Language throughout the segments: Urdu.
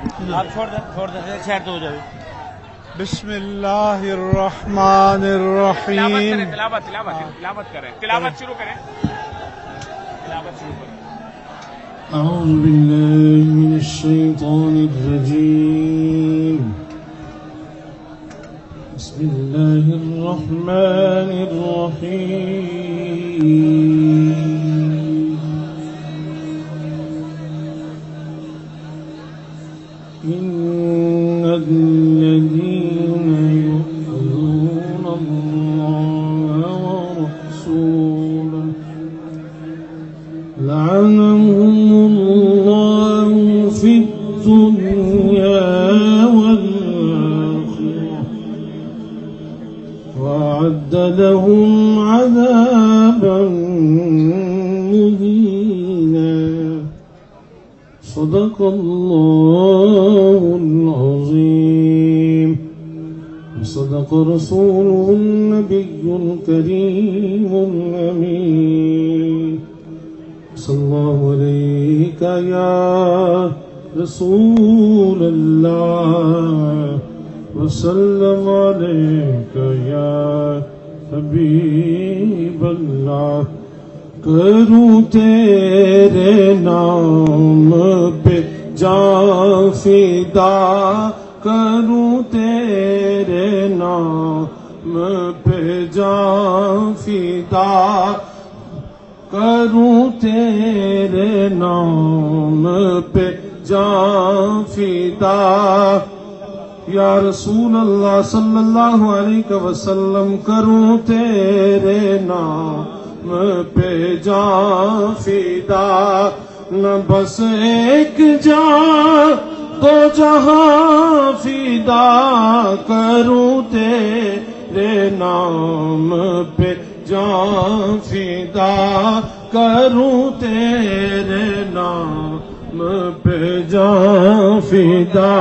آپ چھوڑ دیں شہر تو ہو جائے. بسم اللہ الرحمن الرحیم. تلاوت کریں. تلاوت شروع کریں. أعوذ بالله من الشيطان الرجيم. بسم الله الرحمن الرحيم. إن الذين يؤذون الله ورسوله لعنهم الله في الدنيا والآخرة وأعد لهم عذابا مهينا. صدق الله العظيم وصدق رسوله النبي الكريم الأمين. صلى الله عليك يا رسول الله وسلم عليك يا حبيب الله. کروں تیرے نام پہ جان فدا، کروں تیرے نام پہ جان فدا، کروں تیرے نام پہ جان فدا. یا رسول اللہ صلی اللہ علیہ وسلم کروں تیرے نام پہ جان فدا. نہ بس ایک جان دو جہاں فدا، کروں تیرے نام پہ جان فدا، کروں تیرے نام پہ جان فدا.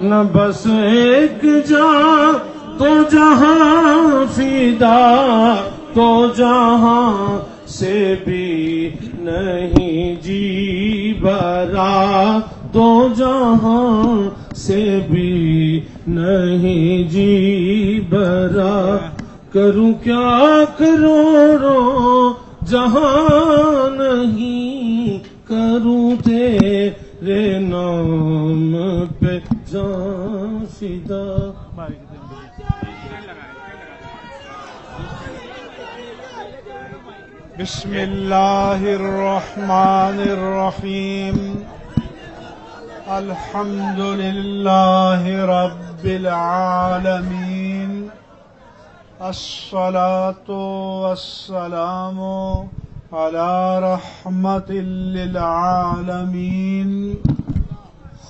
نہ بس ایک جان تو جہاں فدا، تو جہاں سے بھی نہیں جی بھرا، تو جہاں سے بھی نہیں جی بھرا. کروں کیا کروڑوں جہاں نہیں، کروں تیرے نام پہ جان فدا. بسم اللہ الرحمن الرحیم. الحمد للہ رب العالمین، الصلاة والسلام على رحمت للعالمین،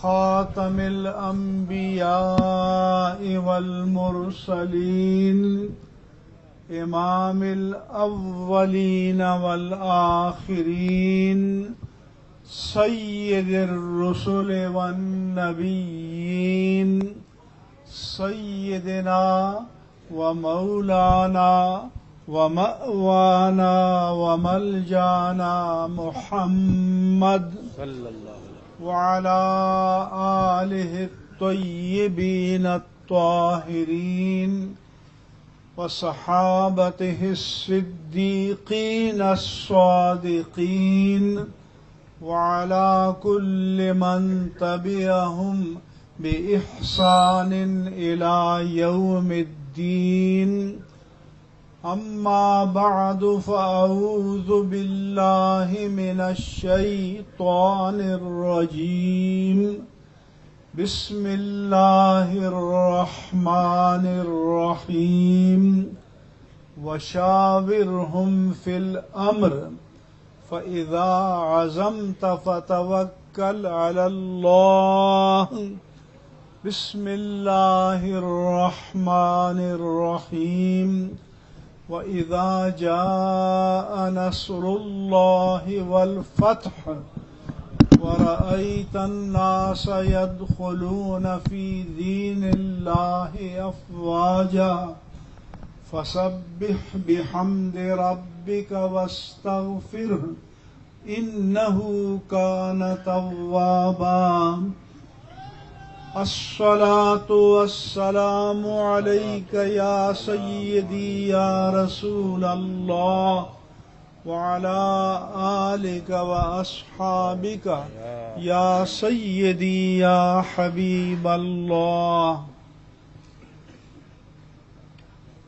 خاتم الانبیاء والمرسلین، امام الاولین والآخرین، سید الرسل والنبیین، سیدنا ومولانا ومأوانا وملجانا محمد وعلى آلہ الطیبین الطاہرین وصحابته الصديقين الصادقين وعلى كل من تبعهم بإحسان إلى يوم الدين. أما بعد فأعوذ بالله من الشيطان الرجيم. بسم اللہ الرحمن الرحیم. وشاورهم في الأمر فإذا عزمت فتوكل على الله. بسم اللہ الرحمن الرحیم. وإذا جاء نصر الله والفتح ورأيت الناس يدخلون في دين الله أفواجا فسبح بحمد ربك واستغفره إنه كان توابا. الصلاة والسلام عليك يا سيدي يا رسول الله وعلى آلك وأصحابك يا سيدي يا حبيب الله.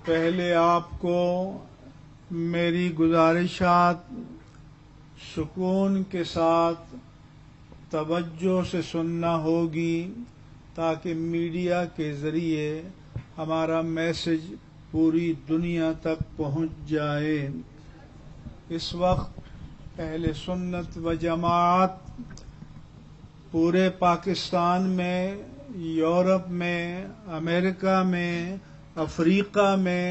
پہلے آپ کو میری گزارشات سکون کے ساتھ توجہ سے سننا ہوگی تاکہ میڈیا کے ذریعے ہمارا میسج پوری دنیا تک پہنچ جائے. اس وقت اہل سنت و جماعت پورے پاکستان میں، یورپ میں، امریکہ میں، افریقہ میں،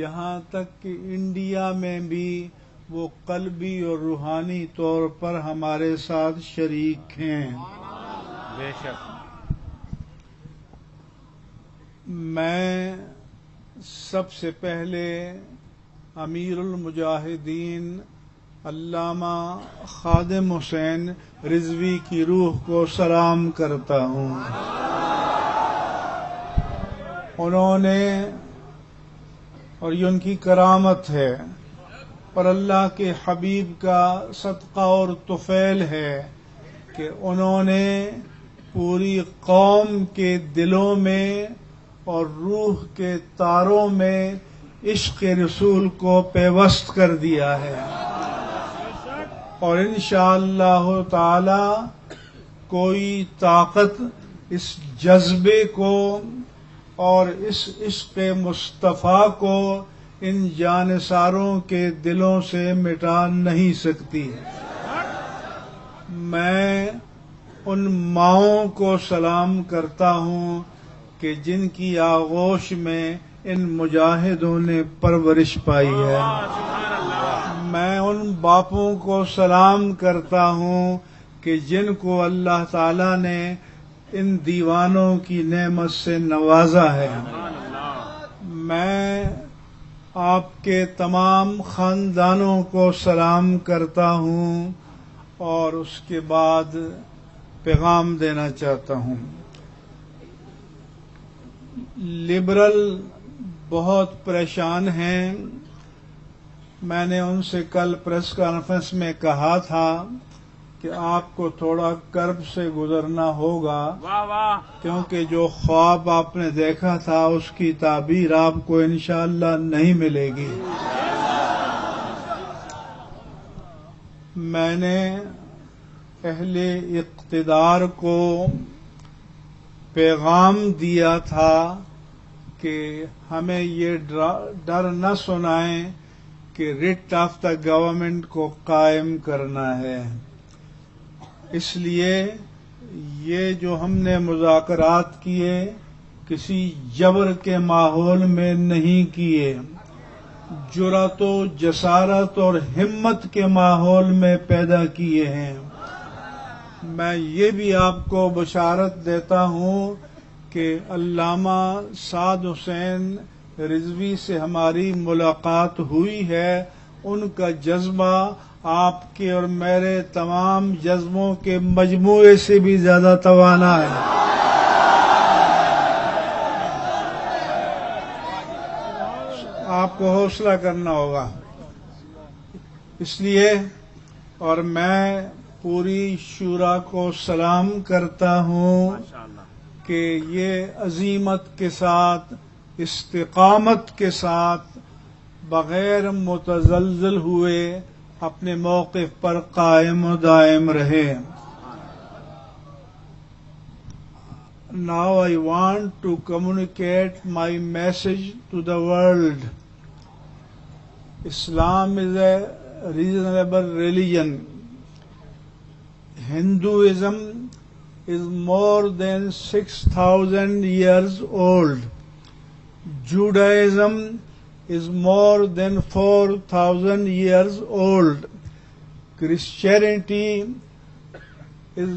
یہاں تک کہ انڈیا میں بھی وہ قلبی اور روحانی طور پر ہمارے ساتھ شریک ہیں. بے شک. میں سب سے پہلے امیر المجاہدین علامہ خادم حسین رضوی کی روح کو سلام کرتا ہوں. انہوں نے، اور یہ ان کی کرامت ہے اور اللہ کے حبیب کا صدقہ اور طفیل ہے کہ انہوں نے پوری قوم کے دلوں میں اور روح کے تاروں میں عشق رسول کو پیوست کر دیا ہے، اور انشاءاللہ تعالی کوئی طاقت اس جذبے کو اور اس عشق مصطفیٰ کو ان جانثاروں کے دلوں سے مٹا نہیں سکتی. میں ان ماؤں کو سلام کرتا ہوں کہ جن کی آغوش میں ان مجاہدوں نے پرورش پائی ہے. میں ان باپوں کو سلام کرتا ہوں کہ جن کو اللہ تعالی نے ان دیوانوں کی نعمت سے نوازا ہے. میں آپ کے تمام خاندانوں کو سلام کرتا ہوں اور اس کے بعد پیغام دینا چاہتا ہوں. لبرل بہت پریشان ہیں. میں نے ان سے کل پریس کانفرنس میں کہا تھا کہ آپ کو تھوڑا کرب سے گزرنا ہوگا، واہ واہ. کیونکہ جو خواب آپ نے دیکھا تھا اس کی تعبیر آپ کو انشاءاللہ نہیں ملے گی. میں نے اہل اقتدار کو پیغام دیا تھا کہ ہمیں یہ ڈر نہ سنائیں کہ ریٹ آف دا گورنمنٹ کو قائم کرنا ہے. اس لیے یہ جو ہم نے مذاکرات کیے کسی جبر کے ماحول میں نہیں کیے، جرأت و جسارت اور ہمت کے ماحول میں پیدا کیے ہیں. میں یہ بھی آپ کو بشارت دیتا ہوں کہ علامہ سعد حسین رضوی سے ہماری ملاقات ہوئی ہے. ان کا جذبہ آپ کے اور میرے تمام جذبوں کے مجموعے سے بھی زیادہ توانا ہے. آپ کو حوصلہ کرنا ہوگا. اس لیے اور میں پوری شورا کو سلام کرتا ہوں کہ یہ عزیمت کے ساتھ، استقامت کے ساتھ، بغیر متزلزل ہوئے اپنے موقف پر قائم و دائم رہے. Now I want to communicate my message to the world. Islam is a reasonable religion. Hinduism is more than 6,000 years old. Judaism is more than 4,000 years old. Christianity is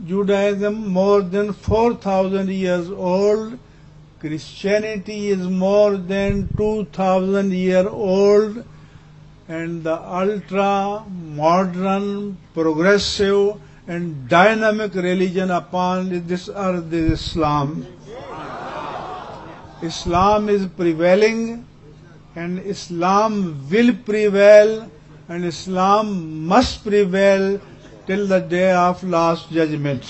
Judaism more than 4,000 years old. Christianity is more than 2,000 years old. And the ultra modern, progressive and dynamic religion upon this earth is Islam. Islam is prevailing, and Islam will prevail, and Islam must prevail till the day of last judgment.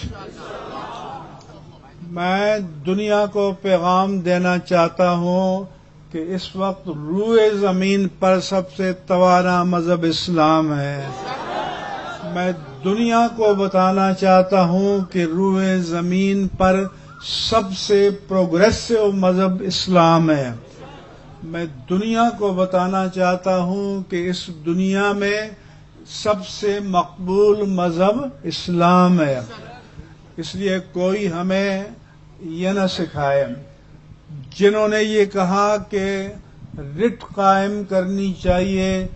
میں دنیا کو پیغام دینا چاہتا ہوں کہ اس وقت روئے زمین پر سب سے توانا مذہب اسلام ہے. میں دنیا کو بتانا چاہتا ہوں کہ روئے زمین پر سب سے پروگریسو مذہب اسلام ہے. میں دنیا کو بتانا چاہتا ہوں کہ اس دنیا میں سب سے مقبول مذہب اسلام ہے. اس لیے کوئی ہمیں یہ نہ سکھائے. جنہوں نے یہ کہا کہ رٹ قائم کرنی چاہیے،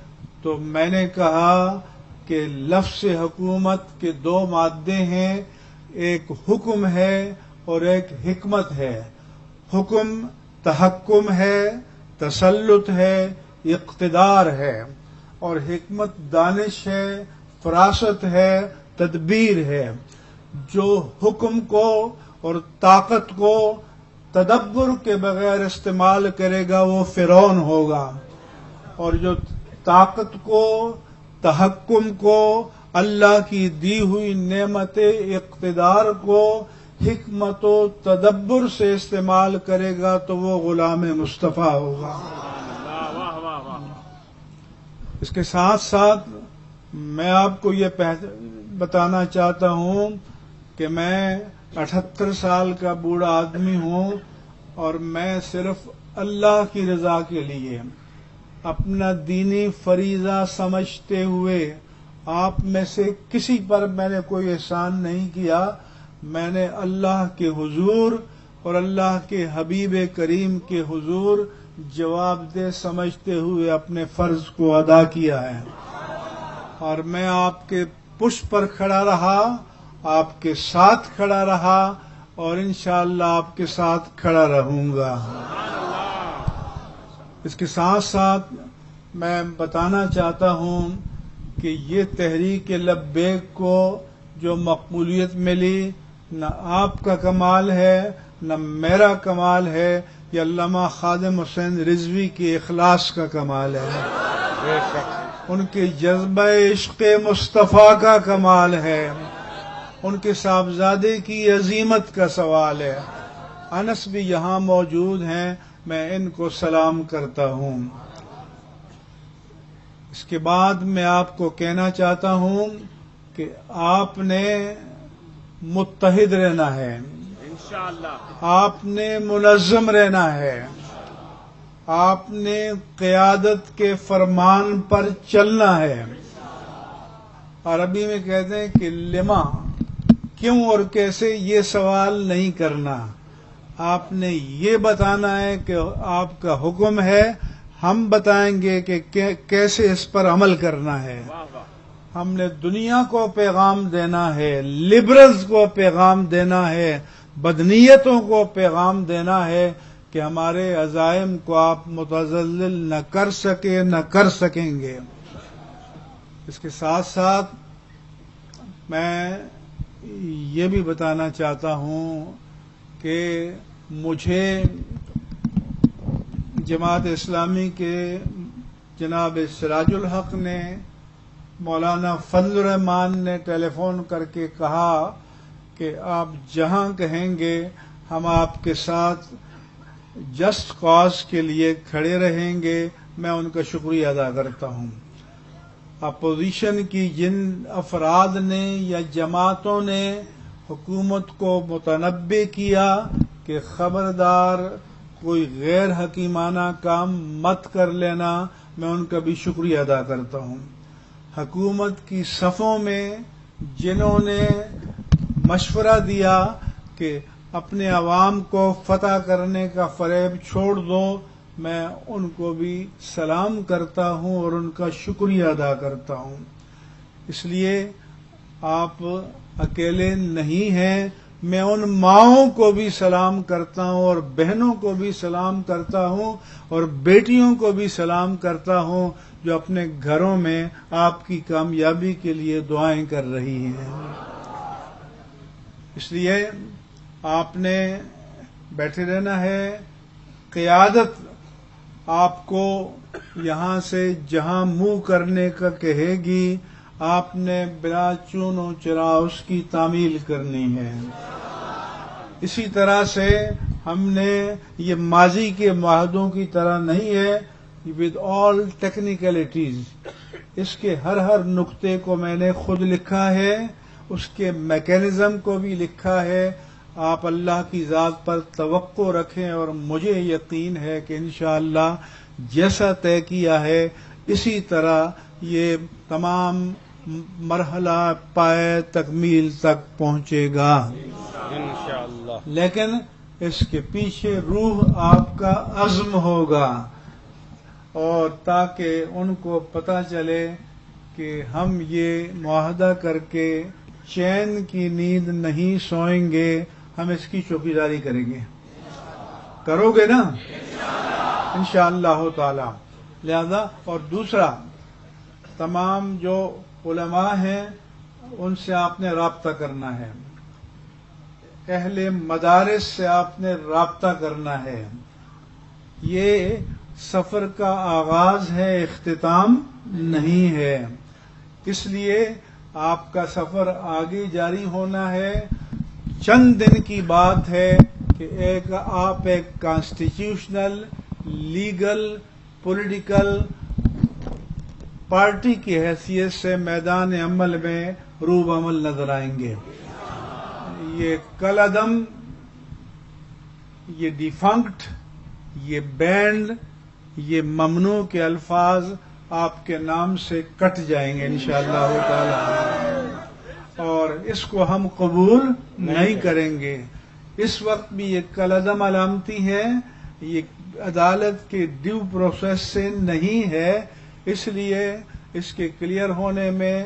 تو میں نے کہا کہ لفظ حکومت کے دو مادے ہیں، ایک حکم ہے اور ایک حکمت ہے. حکم تحکم ہے، تسلط ہے، اقتدار ہے، اور حکمت دانش ہے، فراست ہے، تدبیر ہے. جو حکم کو اور طاقت کو تدبر کے بغیر استعمال کرے گا وہ فرعون ہوگا، اور جو طاقت کو، تحکم کو، اللہ کی دی ہوئی نعمت اقتدار کو حکمت و تدبر سے استعمال کرے گا تو وہ غلام مصطفیٰ ہوگا. اس کے ساتھ ساتھ میں آپ کو یہ بتانا چاہتا ہوں کہ میں 78 سال کا بوڑھا آدمی ہوں، اور میں صرف اللہ کی رضا کے لیے اپنا دینی فریضہ سمجھتے ہوئے آپ میں سے کسی پر میں نے کوئی احسان نہیں کیا. میں نے اللہ کے حضور اور اللہ کے حبیب کریم کے حضور جواب دہ سمجھتے ہوئے اپنے فرض کو ادا کیا ہے. اور میں آپ کے پشت پر کھڑا رہا، آپ کے ساتھ کھڑا رہا، اور انشاءاللہ آپ کے ساتھ کھڑا رہوں گا. اس کے ساتھ ساتھ میں بتانا چاہتا ہوں کہ یہ تحریک لبیک کو جو مقبولیت ملی، نہ آپ کا کمال ہے نہ میرا کمال ہے، یہ علامہ خادم حسین رضوی کے اخلاص کا کمال ہے، ان کے جذبہ عشق مصطفیٰ کا کمال ہے، ان کے صاحبزادے کی عظیمت کا سوال ہے. انس بھی یہاں موجود ہیں، میں ان کو سلام کرتا ہوں. اس کے بعد میں آپ کو کہنا چاہتا ہوں کہ آپ نے متحد رہنا ہے، انشاءاللہ آپ نے منظم رہنا ہے، آپ نے قیادت کے فرمان پر چلنا ہے. عربی میں کہتے ہیں کہ لما، کیوں اور کیسے یہ سوال نہیں کرنا، آپ نے یہ بتانا ہے کہ آپ کا حکم ہے، ہم بتائیں گے کہ کیسے اس پر عمل کرنا ہے. ہم نے دنیا کو پیغام دینا ہے، لبرلز کو پیغام دینا ہے، بدنیتوں کو پیغام دینا ہے کہ ہمارے عزائم کو آپ متزلزل نہ کر سکے، نہ کر سکیں گے. اس کے ساتھ ساتھ میں یہ بھی بتانا چاہتا ہوں کہ مجھے جماعت اسلامی کے جناب سراج الحق نے، مولانا فضل الرحمان نے ٹیلی فون کر کے کہا کہ آپ جہاں کہیں گے ہم آپ کے ساتھ جسٹ کاز کے لیے کھڑے رہیں گے. میں ان کا شکریہ ادا کرتا ہوں. اپوزیشن کی جن افراد نے یا جماعتوں نے حکومت کو متنبع کیا کہ خبردار کوئی غیر حکیمانہ کام مت کر لینا، میں ان کا بھی شکریہ ادا کرتا ہوں. حکومت کی صفوں میں جنہوں نے مشورہ دیا کہ اپنے عوام کو فتح کرنے کا فریب چھوڑ دو، میں ان کو بھی سلام کرتا ہوں اور ان کا شکریہ ادا کرتا ہوں. اس لیے آپ اکیلے نہیں ہیں. میں ان ماؤں کو بھی سلام کرتا ہوں اور بہنوں کو بھی سلام کرتا ہوں اور بیٹیوں کو بھی سلام کرتا ہوں جو اپنے گھروں میں آپ کی کامیابی کے لیے دعائیں کر رہی ہیں. اس لیے آپ نے بیٹھے رہنا ہے. قیادت آپ کو یہاں سے جہاں منہ کرنے کا کہے گی آپ نے بلا چون و چرا اس کی تعمیل کرنی ہے. اسی طرح سے ہم نے یہ ماضی کے معاہدوں کی طرح نہیں ہے ود آل ٹیکنیکلٹیز. اس کے ہر نقطے کو میں نے خود لکھا ہے, اس کے میکینزم کو بھی لکھا ہے. آپ اللہ کی ذات پر توقع رکھیں اور مجھے یقین ہے کہ انشاءاللہ جیسا طے کیا ہے اسی طرح یہ تمام مرحلہ پائے تکمیل تک پہنچے گا انشاءاللہ. لیکن اس کے پیچھے روح آپ کا عزم ہوگا, اور تاکہ ان کو پتہ چلے کہ ہم یہ معاہدہ کر کے چین کی نیند نہیں سوئیں گے, ہم اس کی چوکیداری کریں گے. کرو گے نا انشاءاللہ تعالی. لہذا اور دوسرا, تمام جو علماء ہیں ان سے آپ نے رابطہ کرنا ہے, اہل مدارس سے آپ نے رابطہ کرنا ہے. یہ سفر کا آغاز ہے, اختتام نہیں ہے. اس لیے آپ کا سفر آگے جاری ہونا ہے. چند دن کی بات ہے کہ آپ ایک کانسٹیٹیوشنل, لیگل, پولیٹیکل پارٹی کی حیثیت سے میدان عمل میں روب عمل نظر آئیں گے. یہ کل عدم, یہ ڈیفنکٹ, یہ بینڈ, یہ ممنوع کے الفاظ آپ کے نام سے کٹ جائیں گے انشاءاللہ تعالی, اور اس کو ہم قبول نہیں کریں گے. اس وقت بھی یہ کل عدم علامتی ہے, یہ عدالت کے ڈیو پروسیس سے نہیں ہے. اس لیے اس کے کلیئر ہونے میں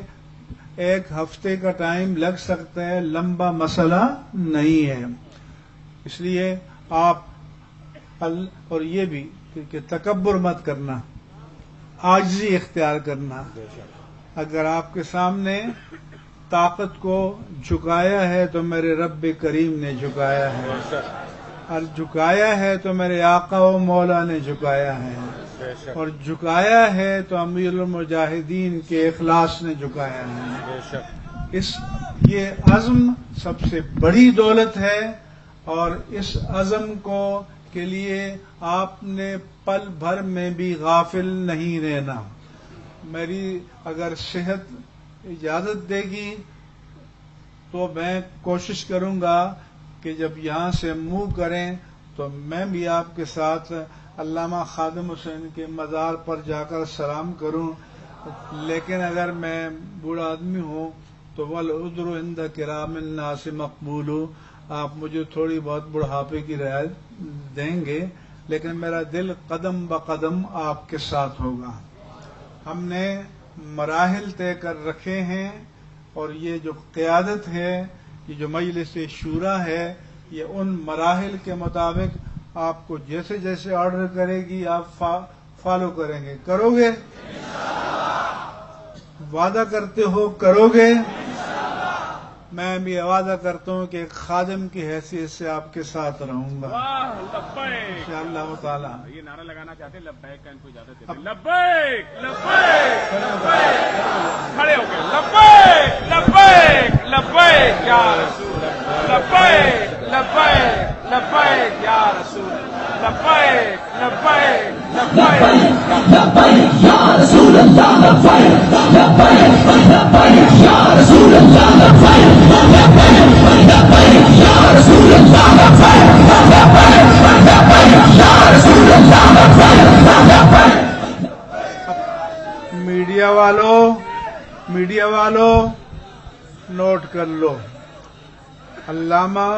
1 ہفتے کا ٹائم لگ سکتا ہے, لمبا مسئلہ نہیں ہے. اس لیے آپ اور یہ بھی کہ تکبر مت کرنا, عاجزی اختیار کرنا. اگر آپ کے سامنے طاقت کو جھکایا ہے تو میرے رب کریم نے جھکایا ہے, اور جھکایا ہے تو میرے آقا و مولا نے جھکایا ہے, اور جھکایا ہے تو امیر المجاہدین کے اخلاص نے جھکایا ہے. یہ عزم سب سے بڑی دولت ہے, اور اس عزم کو کے لیے آپ نے پل بھر میں بھی غافل نہیں رہنا. میری اگر صحت اجازت دے گی تو میں کوشش کروں گا کہ جب یہاں سے منہ کریں تو میں بھی آپ کے ساتھ علامہ خادم حسین کے مزار پر جا کر سلام کروں. لیکن اگر میں بوڑھا آدمی ہوں تو والعذر عند کرام الناس مقبول, آپ مجھے تھوڑی بہت بڑھاپے کی رعایت دیں گے, لیکن میرا دل قدم بقدم آپ کے ساتھ ہوگا. ہم نے مراحل طے کر رکھے ہیں, اور یہ جو قیادت ہے, یہ جو مجلس شورا ہے, یہ ان مراحل کے مطابق آپ کو جیسے جیسے آرڈر کرے گی آپ فالو کریں گے. کرو گے؟ وعدہ کرتے ہو کرو گے؟ میں بھی وعدہ کرتا ہوں کہ ایک خادم کی حیثیت سے آپ کے ساتھ رہوں گا انشاءاللہ تعالی. یہ نعرہ لگانا چاہتے ہیں لبیک کا, ان کو اجازت دیتے ہیں. لبیک لبیک لبیک, کھڑے ہو کے لبیک لبیک لبیک یا رسول اللہ, لبیک لبیک لبیک یا رسول اللہ, لبیک لبیک لبیک لبیک یا رسول اللہ, لبیک لبیک لبیک یا رسول اللہ, لبیک لبیک یا رسول اللہ, لبیک یا رسول اللہ. میڈیا والوں نوٹ کر لو, علامہ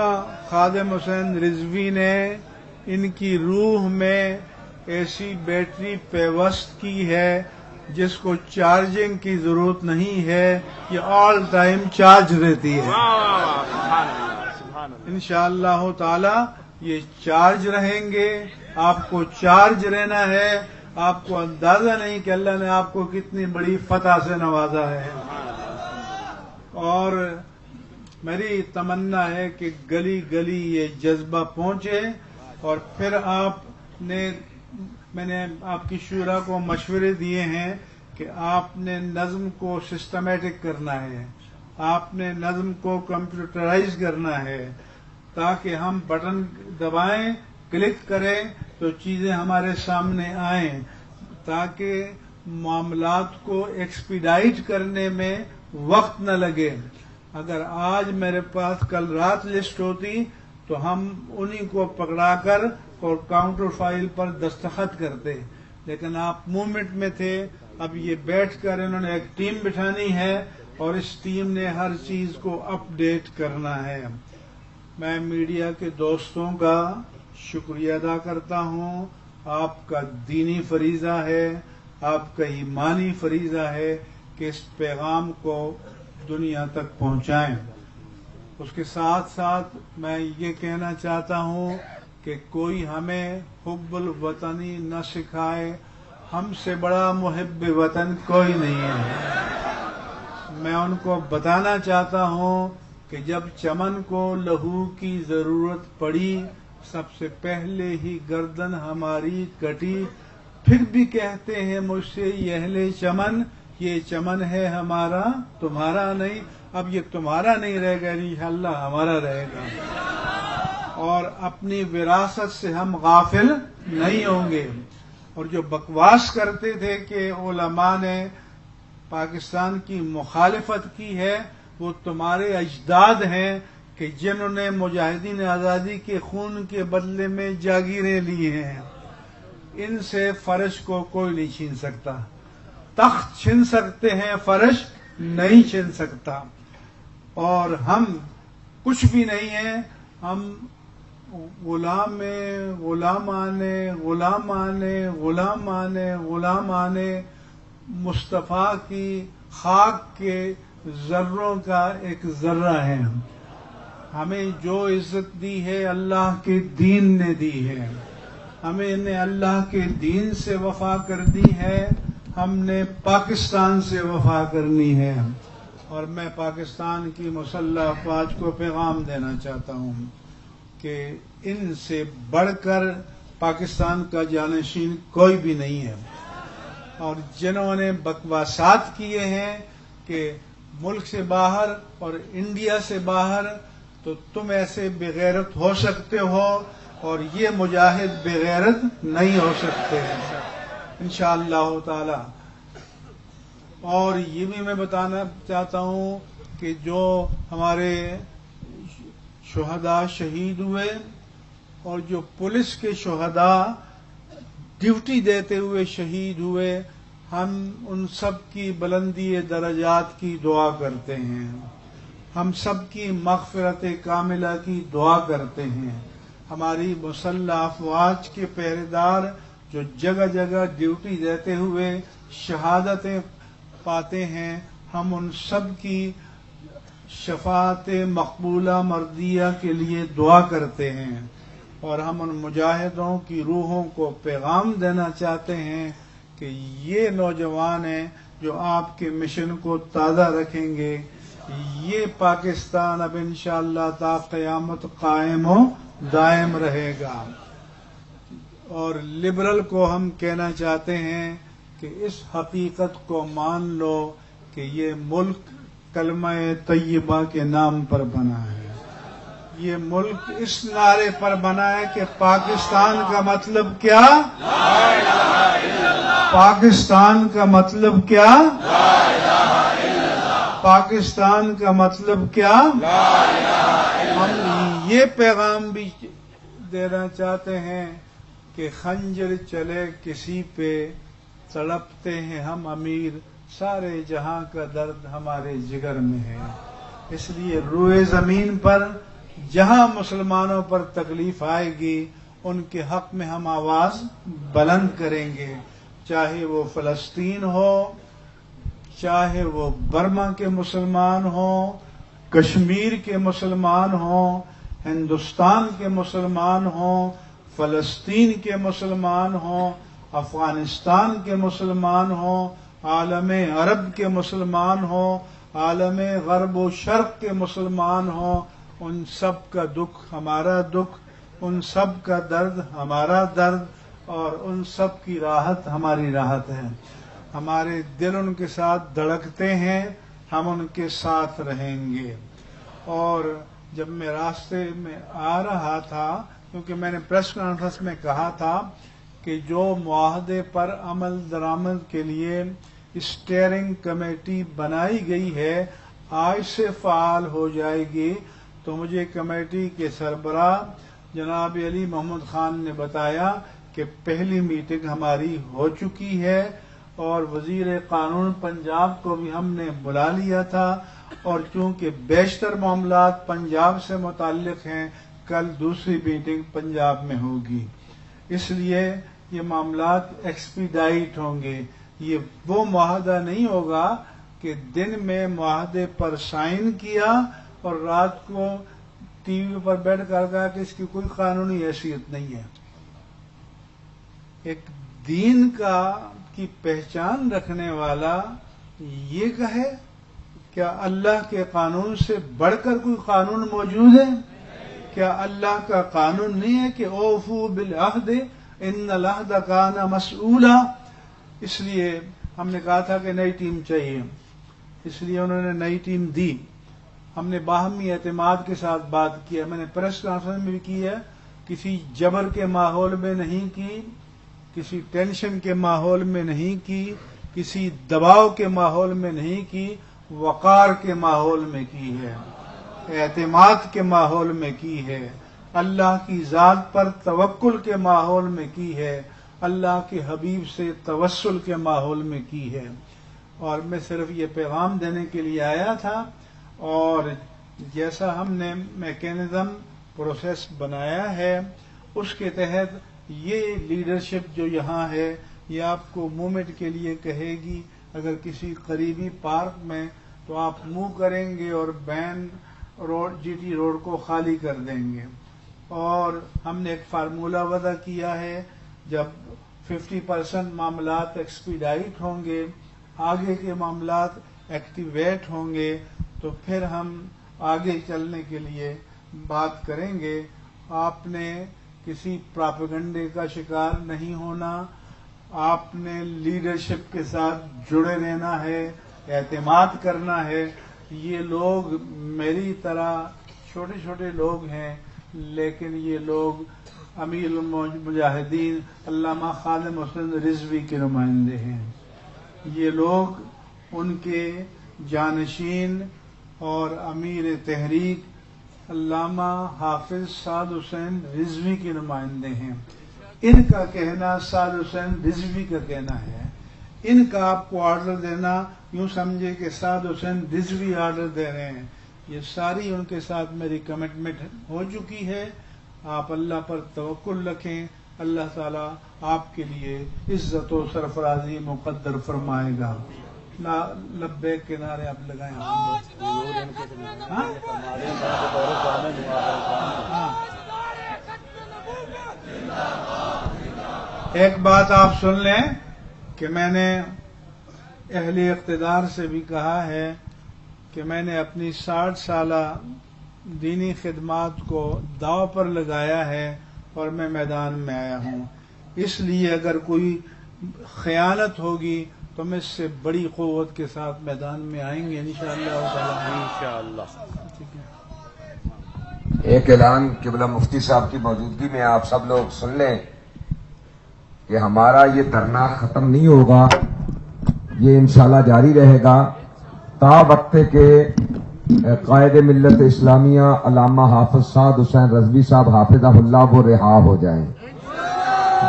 خادم حسین رضوی نے ان کی روح میں ایسی بیٹری پیوست کی ہے جس کو چارجنگ کی ضرورت نہیں ہے, یہ آل ٹائم چارج رہتی ہے. انشاءاللہ تعالی یہ چارج رہیں گے, آپ کو چارج رہنا ہے. آپ کو اندازہ نہیں کہ اللہ نے آپ کو کتنی بڑی فتح سے نوازا ہے. اور میری تمنا ہے کہ گلی گلی یہ جذبہ پہنچے، اور پھر میں نے آپ کی شورا کو مشورے دیے ہیں کہ آپ نے نظم کو سسٹمیٹک کرنا ہے، آپ نے نظم کو کمپیوٹرائز کرنا ہے، تاکہ ہم بٹن دبائیں، کلک کریں تو چیزیں ہمارے سامنے آئیں، تاکہ معاملات کو ایکسپیڈائٹ کرنے میں وقت نہ لگے۔ اگر آج میرے پاس کل رات لسٹ ہوتی تو ہم انہی کو پکڑا کر اور کاؤنٹر فائل پر دستخط کرتے، لیکن آپ موومنٹ میں تھے۔ اب یہ بیٹھ کر انہوں نے ایک ٹیم بٹھانی ہے اور اس ٹیم نے ہر چیز کو اپ ڈیٹ کرنا ہے۔ میں میڈیا کے دوستوں کا شکریہ ادا کرتا ہوں۔ آپ کا دینی فریضہ ہے، آپ کا ایمانی فریضہ ہے کہ اس پیغام کو دنیا تک پہنچائیں۔ اس کے ساتھ ساتھ میں یہ کہنا چاہتا ہوں کہ کوئی ہمیں حب الوطنی نہ سکھائے، ہم سے بڑا محب وطن کوئی نہیں ہے۔ میں ان کو بتانا چاہتا ہوں کہ جب چمن کو لہو کی ضرورت پڑی، سب سے پہلے ہی گردن ہماری کٹی، پھر بھی کہتے ہیں مجھ سے یہ اہل چمن، یہ چمن ہے ہمارا تمہارا نہیں۔ اب یہ تمہارا نہیں رہے گا، انشاءاللہ ہمارا رہے گا، اور اپنی وراثت سے ہم غافل نہیں ہوں گے۔ اور جو بکواس کرتے تھے کہ علماء نے پاکستان کی مخالفت کی ہے، وہ تمہارے اجداد ہیں کہ جنہوں نے مجاہدین آزادی کے خون کے بدلے میں جاگیریں لی ہیں۔ ان سے فرش کو کوئی نہیں چھین سکتا۔ تخت چھین سکتے ہیں، فرش نہیں چھین سکتا۔ اور ہم کچھ بھی نہیں ہیں، ہم غلامان مصطفیٰ کی خاک کے ذروں کا ایک ذرہ ہے۔ ہمیں جو عزت دی ہے اللہ کے دین نے دی ہے، ہمیں نے اللہ کے دین سے وفا کر دی ہے، ہم نے پاکستان سے وفا کرنی ہے۔ اور میں پاکستان کی مسلح افواج کو پیغام دینا چاہتا ہوں کہ ان سے بڑھ کر پاکستان کا جانشین کوئی بھی نہیں ہے۔ اور جنہوں نے بکواسات کیے ہیں کہ ملک سے باہر اور انڈیا سے باہر، تو تم ایسے بغیرت ہو سکتے ہو اور یہ مجاہد بغیرت نہیں ہو سکتے انشاءاللہ تعالی۔ اور یہ بھی میں بتانا چاہتا ہوں کہ جو ہمارے شہداء شہید ہوئے اور جو پولیس کے شہداء ڈیوٹی دیتے ہوئے شہید ہوئے، ہم ان سب کی بلندی درجات کی دعا کرتے ہیں، ہم سب کی مغفرت کاملہ کی دعا کرتے ہیں۔ ہماری مسلح افواج کے پہرےدار جو جگہ جگہ ڈیوٹی دیتے ہوئے شہادتیں پاتے ہیں، ہم ان سب کی شفاعت مقبولہ مردیہ کے لیے دعا کرتے ہیں، اور ہم ان مجاہدوں کی روحوں کو پیغام دینا چاہتے ہیں کہ یہ نوجوان ہیں جو آپ کے مشن کو تازہ رکھیں گے۔ یہ پاکستان اب انشاءاللہ تا قیامت قائم و دائم رہے گا۔ اور لبرل کو ہم کہنا چاہتے ہیں کہ اس حقیقت کو مان لو کہ یہ ملک کلمہ طیبہ کے نام پر بنا ہے، یہ ملک اس نعرے پر بنا ہے کہ پاکستان کا مطلب کیا؟ پاکستان کا مطلب کیا؟ پاکستان کا مطلب کیا؟ ہم یہ پیغام بھی دینا چاہتے ہیں کہ خنجر چلے کسی پہ، تڑپتے ہیں ہم امیر، سارے جہاں کا درد ہمارے جگر میں ہے۔ اس لیے روئے زمین پر جہاں مسلمانوں پر تکلیف آئے گی، ان کے حق میں ہم آواز بلند کریں گے، چاہے وہ فلسطین ہو، چاہے وہ برما کے مسلمان ہوں، کشمیر کے مسلمان ہوں، ہندوستان کے مسلمان ہوں، فلسطین کے مسلمان ہوں، افغانستان کے مسلمان ہوں، عالم عرب کے مسلمان ہوں، عالم غرب و شرق کے مسلمان ہوں، ان سب کا دکھ ہمارا دکھ، ان سب کا درد ہمارا درد، اور ان سب کی راحت ہماری راحت ہے۔ ہمارے دل ان کے ساتھ دھڑکتے ہیں، ہم ان کے ساتھ رہیں گے۔ اور جب میں راستے میں آ رہا تھا، کیونکہ میں نے پریس کانفرنس میں کہا تھا کہ جو معاہدے پر عمل درآمد کے لیے اسٹیئرنگ کمیٹی بنائی گئی ہے آج سے فعال ہو جائے گی، تو مجھے کمیٹی کے سربراہ جناب علی محمد خان نے بتایا کہ پہلی میٹنگ ہماری ہو چکی ہے، اور وزیر قانون پنجاب کو بھی ہم نے بلا لیا تھا، اور چونکہ بیشتر معاملات پنجاب سے متعلق ہیں، کل دوسری میٹنگ پنجاب میں ہوگی۔ اس لیے یہ معاملات ایکسپیڈائٹ ہوں گے۔ یہ وہ معاہدہ نہیں ہوگا کہ دن میں معاہدے پر سائن کیا اور رات کو ٹی وی پر بیٹھ کر کہا کہ اس کی کوئی قانونی حیثیت نہیں ہے۔ ایک دین کی پہچان رکھنے والا یہ کہے کیا اللہ کے قانون سے بڑھ کر کوئی قانون موجود ہے؟ کیا اللہ کا قانون نہیں ہے کہ اوفو بالعہد ان العہد کان مسئولا؟ اس لیے ہم نے کہا تھا کہ نئی ٹیم چاہیے، اس لیے انہوں نے نئی ٹیم دی۔ ہم نے باہمی اعتماد کے ساتھ بات کی ہے، میں نے پریس کانفرنس میں بھی کی ہے، کسی جبر کے ماحول میں نہیں کی، کسی ٹینشن کے ماحول میں نہیں کی، کسی دباؤ کے ماحول میں نہیں کی، وقار کے ماحول میں کی ہے، اعتماد کے ماحول میں کی ہے، اللہ کی ذات پر توکل کے ماحول میں کی ہے، اللہ کے حبیب سے توسل کے ماحول میں کی ہے۔ اور میں صرف یہ پیغام دینے کے لیے آیا تھا، اور جیسا ہم نے میکینزم پروسیس بنایا ہے اس کے تحت یہ لیڈرشپ جو یہاں ہے یہ آپ کو موومنٹ کے لیے کہے گی، اگر کسی قریبی پارک میں تو آپ منہ کریں گے اور بین روڈ جی ٹی روڈ کو خالی کر دیں گے۔ اور ہم نے ایک فارمولہ وضع کیا ہے، جب 50% معاملات ایکسپیڈائٹ ہوں گے، آگے کے معاملات ایکٹیویٹ ہوں گے، تو پھر ہم آگے چلنے کے لیے بات کریں گے۔ آپ نے کسی پراپیگنڈے کا شکار نہیں ہونا، آپ نے لیڈرشپ کے ساتھ جڑے رہنا ہے، اعتماد کرنا ہے۔ یہ لوگ میری طرح چھوٹے چھوٹے لوگ ہیں، لیکن یہ لوگ امیر المجاہدین علامہ خادم حسین رضوی کے نمائندے ہیں۔ یہ لوگ ان کے جانشین اور امیر تحریک علامہ حافظ سعد حسین رضوی کے نمائندے ہیں۔ ان کا کہنا سعد حسین رضوی کا کہنا ہے، ان کا آپ کو آرڈر دینا یوں سمجھے کہ سعد حسین رضوی آرڈر دے رہے ہیں۔ یہ ساری ان کے ساتھ میری کمٹمنٹ ہو چکی ہے۔ آپ اللہ پر توکل رکھیں، اللہ تعالیٰ آپ کے لیے عزت و سرفرازی مقدر فرمائے گا۔ لبیک کے نعرے آپ لگائیں۔ ایک بات آپ سن لیں کہ میں نے اہل اقتدار سے بھی کہا ہے کہ میں نے اپنی 60 سالہ دینی خدمات کو داؤ پر لگایا ہے اور میں میدان میں آیا ہوں۔ اس لیے اگر کوئی خیانت ہوگی تو ہم اس سے بڑی قوت کے ساتھ میدان میں آئیں گے انشاءاللہ۔ ٹھیک ہے۔ ایک اعلان قبلہ مفتی صاحب کی موجودگی میں آپ سب لوگ سن لیں کہ ہمارا یہ دھرنا ختم نہیں ہوگا، یہ انشاءاللہ جاری رہے گا تا وقت کے قائد ملت اسلامیہ علامہ حافظ سعد حسین رضوی صاحب حافظہ اللہ وہ رہا ہو جائیں۔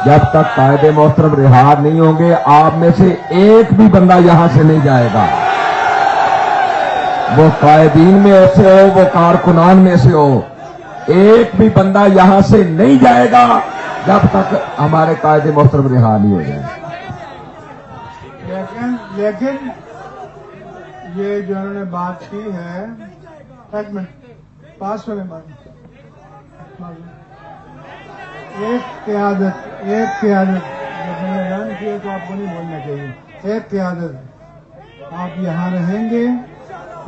جب تک قائد محترم رہا نہیں ہوں گے، آپ میں سے ایک بھی بندہ یہاں سے نہیں جائے گا، وہ قائدین میں سے ہو، وہ کارکنان میں سے ہو، ایک بھی بندہ یہاں سے نہیں جائے گا جب تک ہمارے قائد محترم رہا نہیں ہو جائے۔ لیکن یہ جو انہوں نے بات کی ہے، ایک منٹ پاس والے ایک قیادت جب میں نے اعلان کیا تو آپ کو نہیں بولنا چاہیے۔ ایک قیادت، آپ یہاں رہیں گے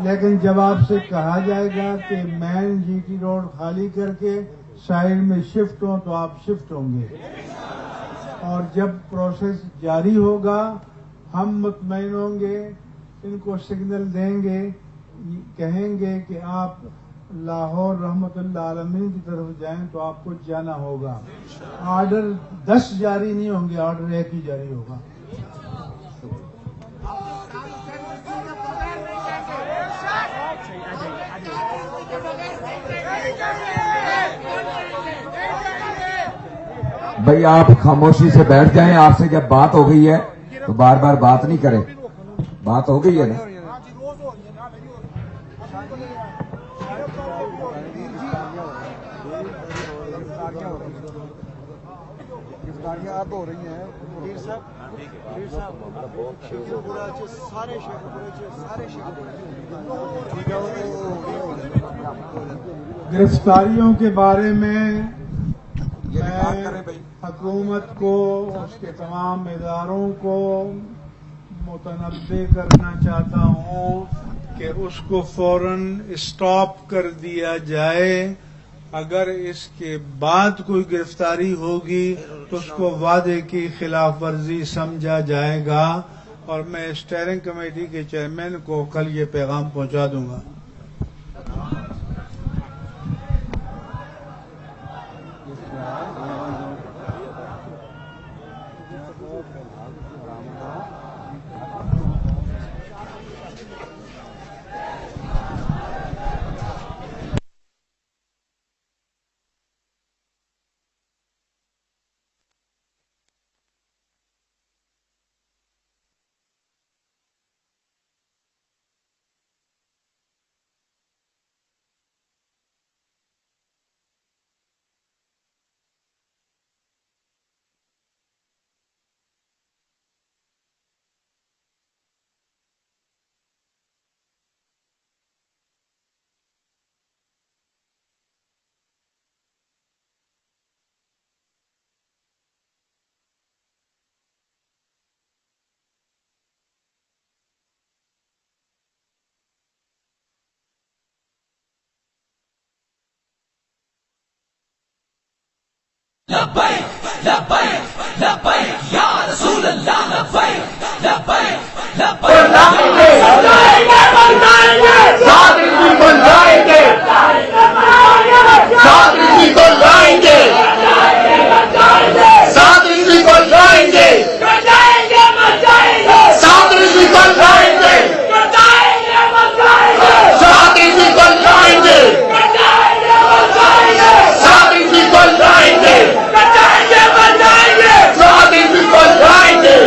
لیکن جب آپ سے کہا جائے گا کہ مین جی ٹی روڈ خالی کر کے سائڈ میں شفٹ ہوں تو آپ شفٹ ہوں گے، اور جب پروسیس جاری ہوگا ہم مطمئن ہوں گے، ان کو سگنل دیں گے، کہیں گے کہ آپ لاہور رحمت اللہ عالمین کی طرف جائیں تو آپ کو جانا ہوگا۔ آرڈر 10 جاری نہیں ہوں گے، آرڈر 1 ہی جاری ہوگا۔ بھائی آپ خاموشی سے بیٹھ جائیں، آپ سے جب بات ہو گئی ہے تو بار بار بات نہیں کریں، بات ہو گئی ہے نا۔ گاڑیاں اب ہو رہی ہیں پیر صاحب سارے گرفتاریوں کے بارے میں حکومت کو، اس کے تمام اداروں کو متنبع کرنا چاہتا ہوں کہ اس کو فوراً اسٹاپ کر دیا جائے۔ اگر اس کے بعد کوئی گرفتاری ہوگی تو اس کو وعدے کی خلاف ورزی سمجھا جائے گا، اور میں اسٹیئرنگ کمیٹی کے چیئرمین کو کل یہ پیغام پہنچا دوں گا۔ لبیک لبیک لبیک یا رسول اللہ، لبیک لبیک لبیک لائیں گے صادقی کو لائیں گے، صادقی کو لائیں گے، صادقی کو لائیں گے، صادقی کو لائیں گے، صادقی کو لائیں گے، صادقی کو لائیں گے،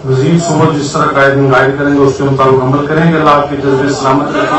وزیر صوبہ جس طرح گائیڈ کریں گے اس کے مطابق عمل کریں گے۔ اللہ آپ کے جذبے سلامت رکھیں۔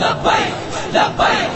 لبیک لبیک